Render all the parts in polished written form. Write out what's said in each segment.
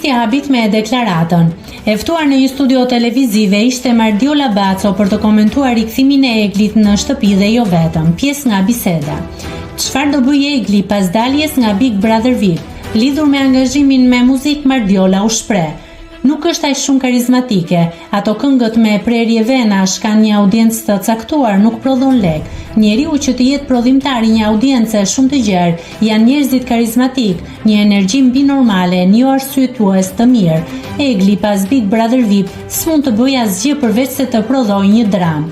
Gjesti habit me deklaratën. E ftuar në një studio televizive ishte Mardiola Baco për të komentuar rikthimin e Eglit në shtëpi dhe jo vetëm, pjesë nga biseda. Çfarë do bëjë Egli pas daljes nga Big Brother VIP? Lidhur me angazhimin me muzikë, Mardiola u shpreh: "Nuk është aq shumë karizmatike, ato këngët me prerje venash kanë një audiencë të caktuar, nuk prodhon lek. Njeriu që të jetë prodhimtar i një audiencë shumë të gjerë, janë njerëzit karizmatik, një energji mbi normale, një arsyetues të mirë. Egli pas Big Brother VIP s'mund të bëjë asgjë përveç se të prodhojë një dramë.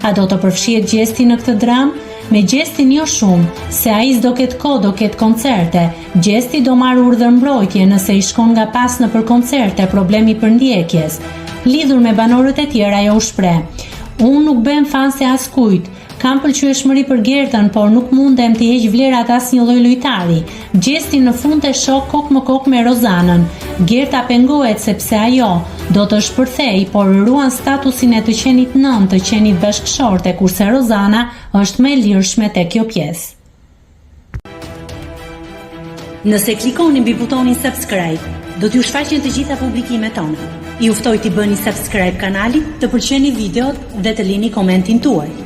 A do të përfshihet Gjesti në këtë dramë? Me Gjestin jo shumë, se ai s'do ketë kohë, do ketë koncerte. Gjesti do marrë urdhër mbrojtje nëse i shkon nga pas në për koncerte problemi për ndjekjes." Lidhur me banorët e tjerë, ajo u shpreh: "Unë nuk bëm fan se askujt. Kam pëlqyeshmëri për Gertën, por nuk mundem të heq vlerat asnjë lloj lojtari. Gjesti në fund e shoh kok më kok me Rozanën. Gerta pengohet sepse ajo do të shpërthej, por ruan statusin e të qenit nën, të qenit bashkëshorte, kurse Rozana është më e lirshme tek kjo pjesë." Nëse klikoni mbi butonin subscribe, do t'ju shfaqen të gjitha publikimet tona. Ju ftoj t'i bëni subscribe kanalit, të pëlqeni videot dhe të lini komentin tuaj.